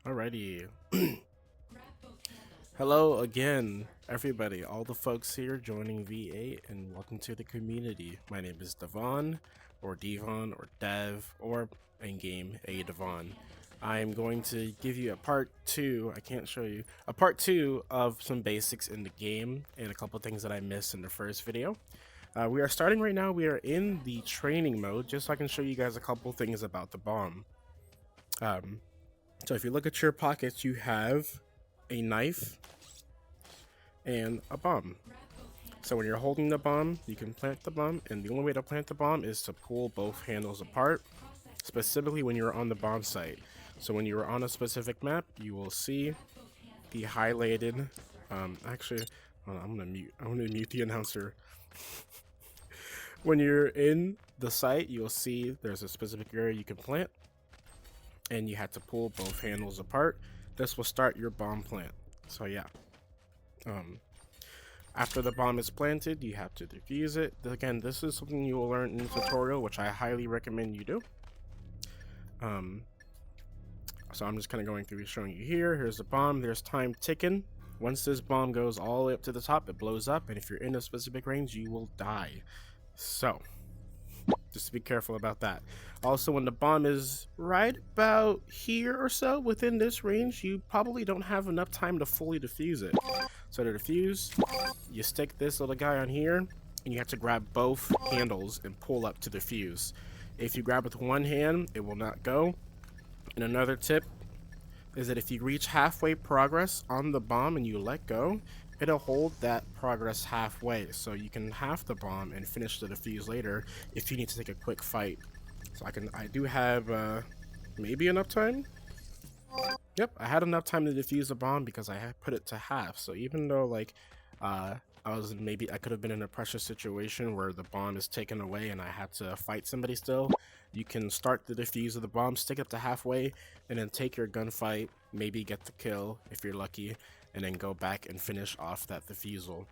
Alrighty. Hello again, everybody, all the folks here joining V8, and welcome to the community. My name is Devon, or Devon, or Dev, or in game, A Devon. I am going to give you a part two. I can't show you a part two of some basics in the game and a couple things that I missed in the first video. We are starting right now. We are in the training mode, just so I can show you guys a couple things about the bomb. So if you look at your pockets, you have a knife and a bomb. So when you're holding the bomb, you can plant the bomb, and the only way to plant the bomb is to pull both handles apart, specifically when you're on the bomb site. So when you're on a specific map, you will see the highlighted, actually, hold on, I'm gonna mute the announcer. When you're in the site, you'll see there's a specific area you can plant, and you have to pull both handles apart. This will start your bomb plant. So yeah, after the bomb is planted, you have to defuse it. Again, this is something you will learn in the tutorial, which I highly recommend you do. So I'm just kind of going through showing you here. Here's the bomb. There's time ticking. Once this bomb goes all the way up to the top, it blows up, and if you're in a specific range, you will die. So just be careful about that. Also, when the bomb is right about here or so within this range, you probably don't have enough time to fully defuse it. So to defuse, you stick this little guy on here, and you have to grab both handles and pull up to defuse. If you grab with one hand, it will not go. And another tip is that if you reach halfway progress on the bomb and you let go, it'll hold that progress halfway, so you can half the bomb and finish the defuse later if you need to take a quick fight. So I do have maybe enough time. Yep, I had enough time to defuse the bomb because I had put it to half. So even though I could have been in a pressure situation where the bomb is taken away and I had to fight somebody still, you can start the defuse of the bomb, stick it to halfway, and then take your gunfight, maybe get the kill if you're lucky, and then go back and finish off that defusal.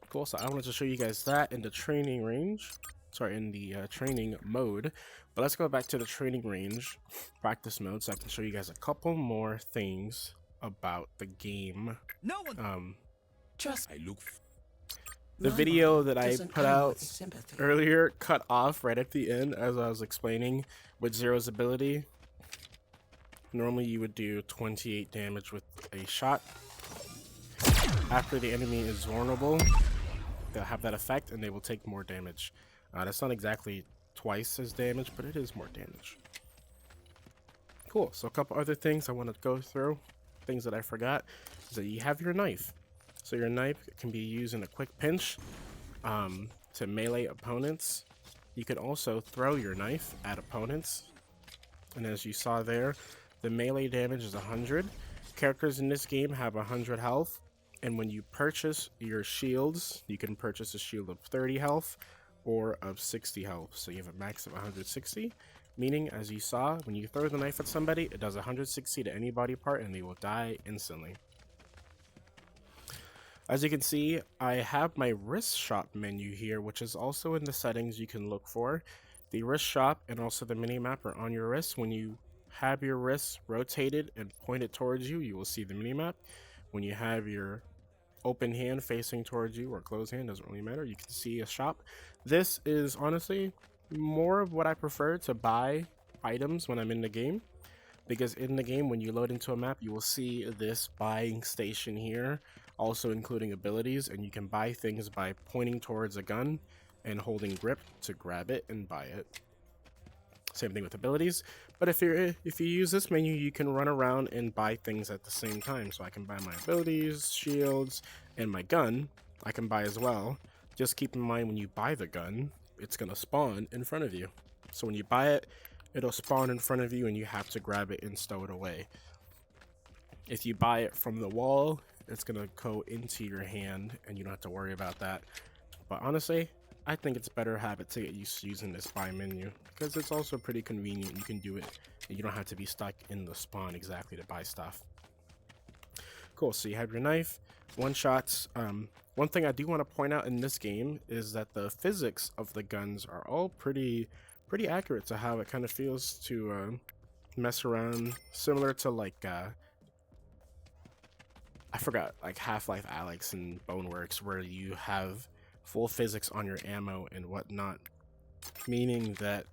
Cool, so I wanted to show you guys that in the training range. Sorry, in the training mode. But let's go back to the training range, practice mode, so I can show you guys a couple more things about the game. No one. Trust. The video that I put out earlier cut off right at the end as I was explaining with Zero's ability. Normally you would do 28 damage with a shot. After the enemy is vulnerable, they'll have that effect and they will take more damage. That's not exactly twice as damage, but it is more damage. Cool, so a couple other things I want to go through, things that I forgot, is that you have your knife. So your knife can be used in a quick pinch to melee opponents. You can also throw your knife at opponents. And as you saw there, the melee damage is 100. Characters in this game have 100 health. And when you purchase your shields, you can purchase a shield of 30 health or of 60 health. So you have a max of 160. Meaning, as you saw, when you throw the knife at somebody, it does 160 to any body part and they will die instantly. As you can see, I have my wrist shop menu here, which is also in the settings you can look for. The wrist shop and also the mini map are on your wrist. When you have your wrists rotated and pointed towards you, you will see the mini map. When you have your open hand facing towards you or closed hand, doesn't really matter, you can see a shop. This is honestly more of what I prefer to buy items when I'm in the game, because in the game when you load into a map, you will see this buying station here, also including abilities, and you can buy things by pointing towards a gun and holding grip to grab it and buy it. Same thing with abilities, but if you use this menu, you can run around and buy things at the same time. So I can buy my abilities, shields, and my gun I can buy as well. Just keep in mind, when you buy the gun, it's gonna spawn in front of you. So when you buy it, it'll spawn in front of you and you have to grab it and stow it away. If you buy it from the wall, it's gonna go into your hand and you don't have to worry about that. But honestly, I think it's better habit to get used to using this buy menu, because it's also pretty convenient. You can do it and you don't have to be stuck in the spawn exactly to buy stuff. Cool, so you have your knife, one shots. One thing I do want to point out in this game is that the physics of the guns are all pretty accurate to how it kind of feels to mess around, similar to like I forgot, like Half-Life Alyx and Boneworks, where you have full physics on your ammo and whatnot, meaning that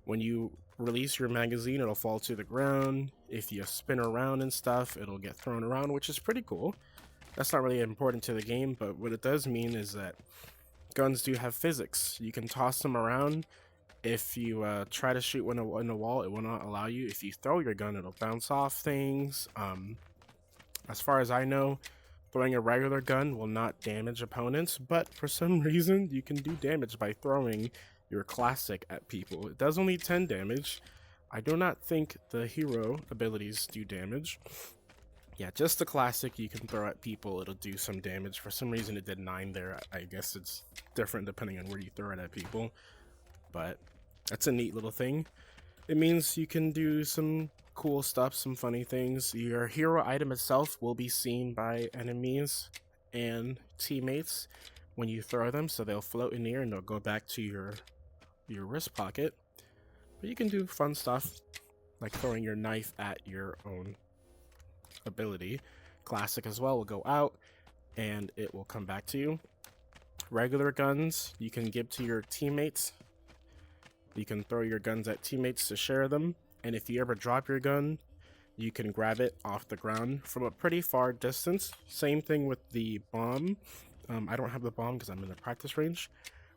when you release your magazine, it'll fall to the ground. If you spin around and stuff, it'll get thrown around, which is pretty cool. That's not really important to the game, but what it does mean is that guns do have physics. You can toss them around. If you try to shoot one in a wall, it will not allow you. If you throw your gun, it'll bounce off things. As far as I know, throwing a regular gun will not damage opponents, but for some reason, you can do damage by throwing your classic at people. It does only 10 damage. I do not think the hero abilities do damage. Yeah, just the classic you can throw at people, it'll do some damage. For some reason it did 9 there. I guess it's different depending on where you throw it at people. But that's a neat little thing. It means you can do some cool stuff, some funny things. Your hero item itself will be seen by enemies and teammates when you throw them, so they'll float in the air and they'll go back to your wrist pocket. But you can do fun stuff like throwing your knife at your own ability. Classic as well will go out and it will come back to you. Regular guns you can give to your teammates. You can throw your guns at teammates to share them, and if you ever drop your gun, you can grab it off the ground from a pretty far distance. Same thing with the bomb. I don't have the bomb because I'm in the practice range.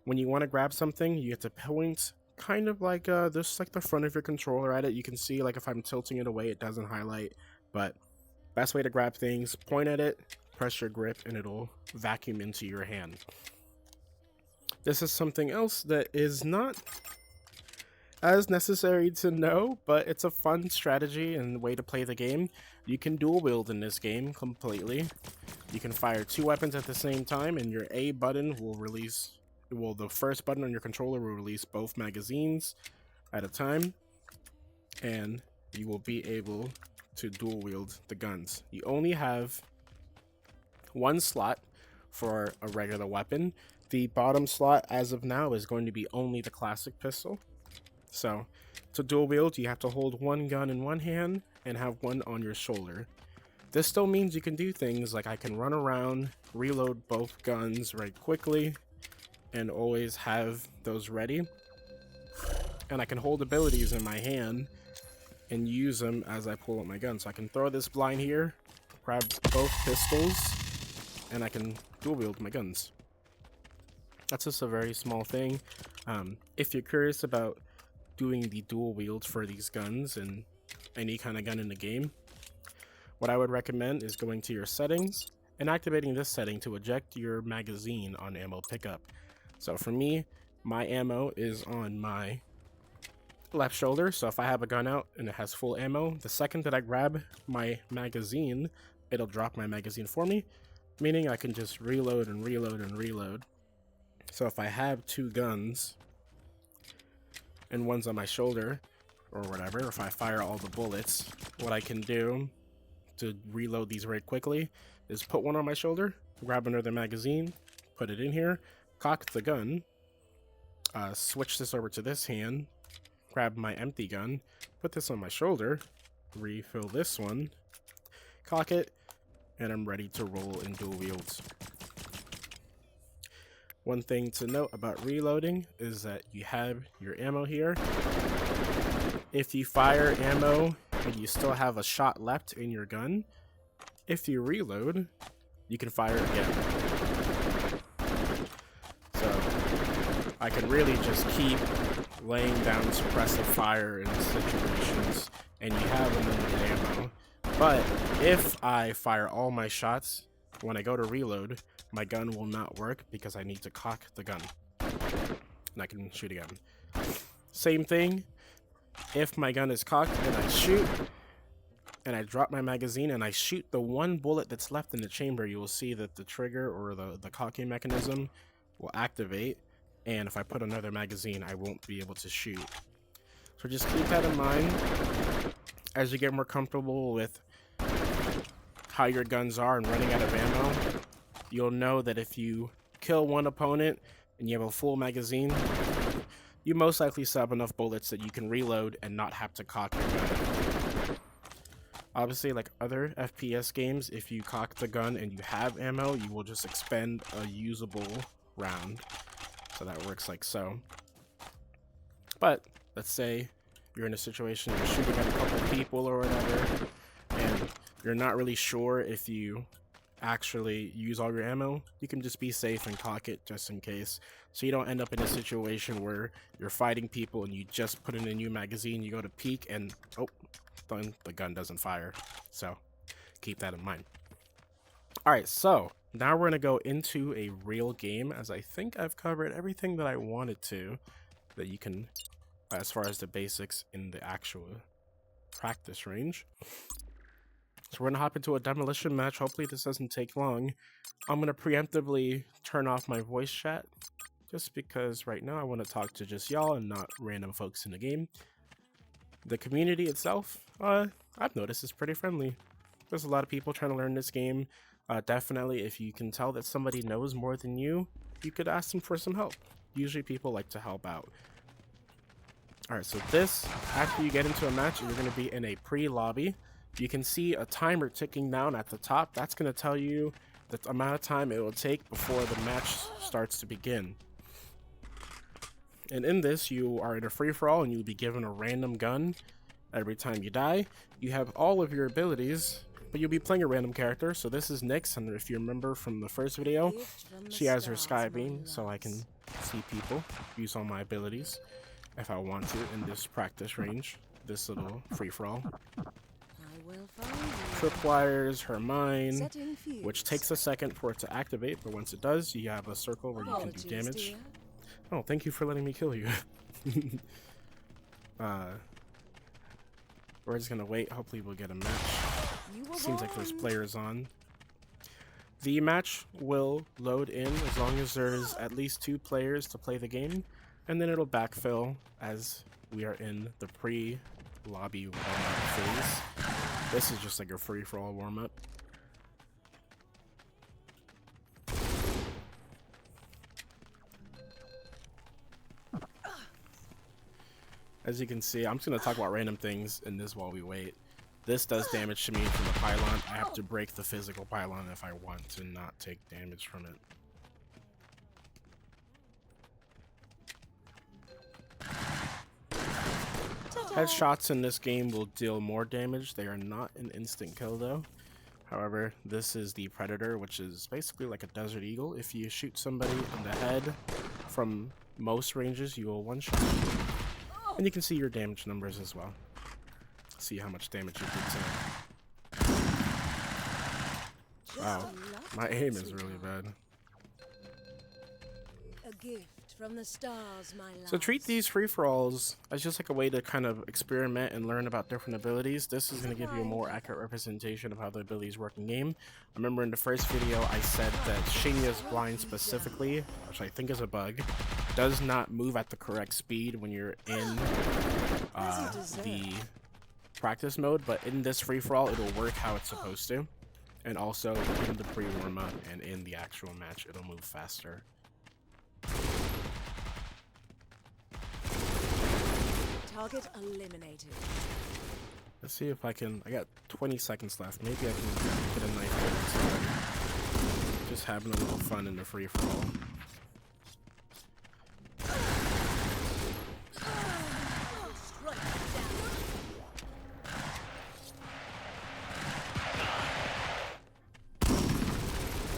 When you want to grab something, you have to point kind of like this, like the front of your controller at it. You can see, like, if I'm tilting it away, it doesn't highlight, but best way to grab things, point at it, press your grip, and it'll vacuum into your hand. This is something else that is not as necessary to know, but it's a fun strategy and way to play the game. You can dual wield in this game completely. You can fire 2 weapons at the same time, and your A button will release, well, the first button on your controller will release both magazines at a time, and you will be able to dual wield the guns. You only have 1 slot for a regular weapon. The bottom slot as of now is going to be only the classic pistol. So to dual wield, you have to hold 1 gun in one hand and have 1 on your shoulder. This still means you can do things like I can run around, reload both guns right quickly, and always have those ready. And I can hold abilities in my hand and use them as I pull up my gun. So I can throw this blind here, grab both pistols, and I can dual wield my guns. That's just a very small thing. If you're curious about doing the dual wield for these guns and any kind of gun in the game, what I would recommend is going to your settings and activating this setting to eject your magazine on ammo pickup. So for me, my ammo is on my left shoulder, so if I have a gun out and it has full ammo, the second that I grab my magazine, it'll drop my magazine for me, meaning I can just reload and reload and reload. So if I have 2 guns and one's on my shoulder or whatever, if I fire all the bullets, what I can do to reload these very quickly is put one on my shoulder, grab another magazine, put it in here, cock the gun, switch this over to this hand, grab my empty gun, put this on my shoulder, refill this one, cock it, and I'm ready to roll in dual wields. One thing to note about reloading is that you have your ammo here. If you fire ammo and you still have a shot left in your gun, if you reload, you can fire again. So I can really just keep laying down suppressive fire in situations, and you have unlimited ammo. But if I fire all my shots, when I go to reload, my gun will not work because I need to cock the gun, and I can shoot again. Same thing, if my gun is cocked and I shoot, and I drop my magazine and I shoot the 1 bullet that's left in the chamber, you will see that the trigger or the cocking mechanism will activate, and if I put another magazine, I won't be able to shoot. So just keep that in mind as you get more comfortable with how your guns are and running out of ammo. You'll know that if you kill one opponent and you have a full magazine, you most likely still have enough bullets that you can reload and not have to cock your gun. Obviously, like other FPS games, if you cock the gun and you have ammo, you will just expend a usable round. So that works like so. But let's say you're in a situation you're shooting at a couple people or whatever, and you're not really sure if you actually use all your ammo. You can just be safe and cock it just in case, so you don't end up in a situation where you're fighting people and you just put in a new magazine, you go to peek, and oh, then the gun doesn't fire. So keep that in mind. All right, so now we're gonna go into a real game, as I think I've covered everything that I wanted to, that you can, as far as the basics in the actual practice range. So we're gonna hop into a demolition match. Hopefully this doesn't take long. I'm gonna preemptively turn off my voice chat, just because right now I want to talk to just y'all and not random folks in the game. The community itself, I've noticed is pretty friendly. There's a lot of people trying to learn this game. Definitely, if you can tell that somebody knows more than you could ask them for some help. Usually people like to help out. Alright, so this, after you get into a match, you're going to be in a pre-lobby. You can see a timer ticking down at the top. That's going to tell you the amount of time it will take before the match starts to begin. And in this, you are in a free-for-all and you'll be given a random gun every time you die. You have all of your abilities, but you'll be playing a random character. So this is Nyx, and if you remember from the first video, she has her sky beam, so I can see people, use all my abilities if I want to in this practice range, this little free-for-all. Tripwires, her mine, which takes a second for it to activate, but once it does, you have a circle where you can do damage. Oh, thank you for letting me kill you. We're just gonna wait. Hopefully we'll get a match. Seems like there's players on. The match will load in as long as there's at least 2 players to play the game, and then it'll backfill as we are in the pre-lobby warm-up phase. This is just like a free-for-all warm-up. As you can see, I'm just going to talk about random things in this while we wait. This does damage to me from the pylon. I have to break the physical pylon if I want to not take damage from it. Headshots in this game will deal more damage. They are not an instant kill though. However, this is the Predator, which is basically like a Desert Eagle. If you shoot somebody in the head from most ranges, you will one-shot. And you can see your damage numbers as well. See how much damage you did to them. Wow, my aim is really bad. A gift from the stars, my love. So treat these free-for-alls as just like a way to kind of experiment and learn about different abilities. This is going to give you a more accurate representation of how the abilities work in game. I remember in the first video I said that Shinya's blind specifically, which I think is a bug, does not move at the correct speed when you're in the practice mode, but in this free-for-all it'll work how it's supposed to. And also in the pre-warm-up and in the actual match it'll move faster. Target eliminated. Let's see if I can. I got 20 seconds left. Maybe I can get a knife. Just having a little fun in the free for all.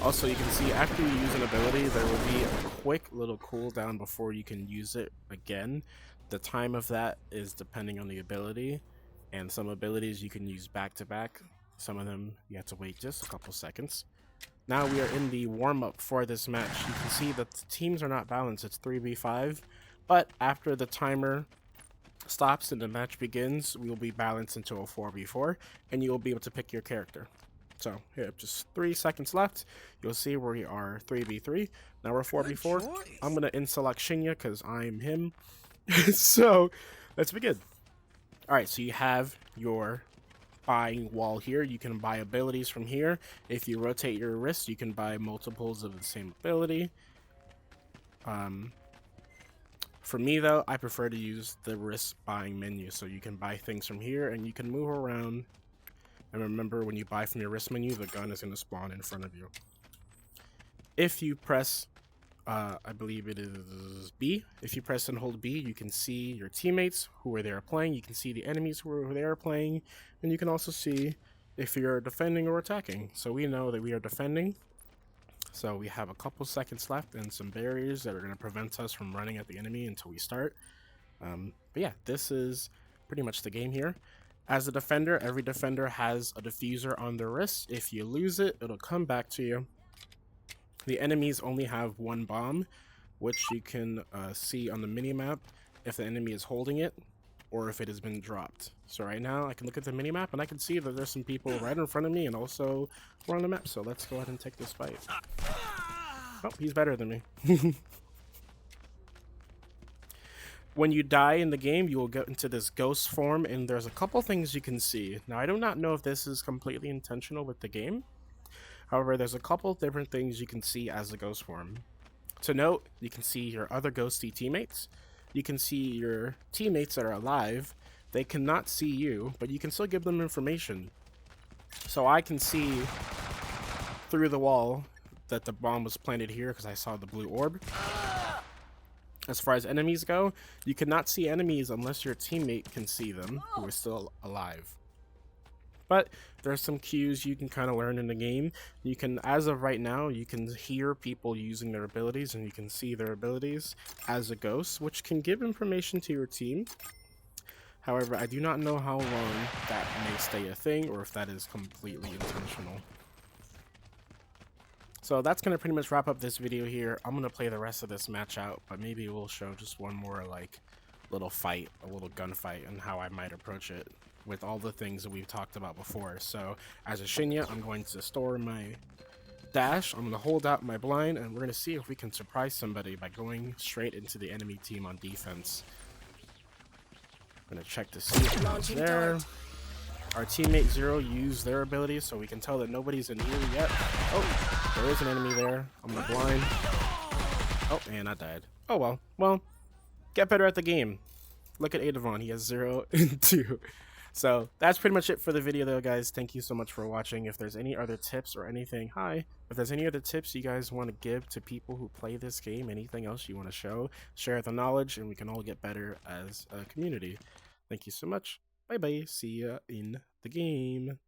Also, you can see after you use an ability, there will be a quick little cooldown before you can use it again. The time of that is depending on the ability, and some abilities you can use back to back. Some of them you have to wait just a couple seconds. Now we are in the warm-up for this match. You can see that the teams are not balanced. It's 3v5, but after the timer stops and the match begins, we will be balanced into a 4v4, and you will be able to pick your character. So here, just 3 seconds left. You'll see where we are 3v3. Now we're 4v4. I'm gonna in-select Shinya because I'm him. So let's begin. All right, so you have your buying wall here. You can buy abilities from here. If you rotate your wrist, you can buy multiples of the same ability. For me though, I prefer to use the wrist buying menu, so you can buy things from here and you can move around And remember, when you buy from your wrist menu, the gun is going to spawn in front of you. If you press, I believe it is B. If you press and hold B, you can see your teammates who are there playing. You can see the enemies who are there playing. And you can also see if you're defending or attacking. So we know that we are defending. So we have a couple seconds left and some barriers that are going to prevent us from running at the enemy until we start. But yeah, this is pretty much the game here. As a defender, every defender has a diffuser on their wrist. If you lose it, it'll come back to you. The enemies only have one bomb, which you can see on the minimap if the enemy is holding it or if it has been dropped. So right now I can look at the minimap and I can see that there's some people right in front of me and also we're on the map. So let's go ahead and take this fight. Oh, he's better than me. When you die in the game, you will get into this ghost form, and there's a couple things you can see. Now, I do not know if this is completely intentional with the game. However, there's a couple different things you can see as a ghost form. To note, you can see your other ghosty teammates. You can see your teammates that are alive. They cannot see you, but you can still give them information. So I can see through the wall that the bomb was planted here because I saw the blue orb. As far as enemies go, you cannot see enemies unless your teammate can see them, who is still alive. But there's some cues you can kind of learn in the game. You can, as of right now, you can hear people using their abilities and you can see their abilities as a ghost, which can give information to your team. However, I do not know how long that may stay a thing or if that is completely intentional. So that's going to pretty much wrap up this video here. I'm going to play the rest of this match out, but maybe we'll show just one more like little fight, a little gunfight, and how I might approach it with all the things that we've talked about before. So as a Shinya, I'm going to store my dash, I'm going to hold out my blind, and we're going to see if we can surprise somebody by going straight into the enemy team on defense. I'm going to check to see if anyone's there. Our teammate Zero used their ability, so we can tell that nobody's in here yet. Oh, there is an enemy there. I'm the blind. Oh, and I died. Oh well. Well, get better at the game. Look at Adavon. He has 0 and 2. So that's pretty much it for the video, though, guys. Thank you so much for watching. If there's any other tips or anything, if there's any other tips you guys want to give to people who play this game, anything else you want to show, share the knowledge, and we can all get better as a community. Thank you so much. Bye bye. See ya in the game.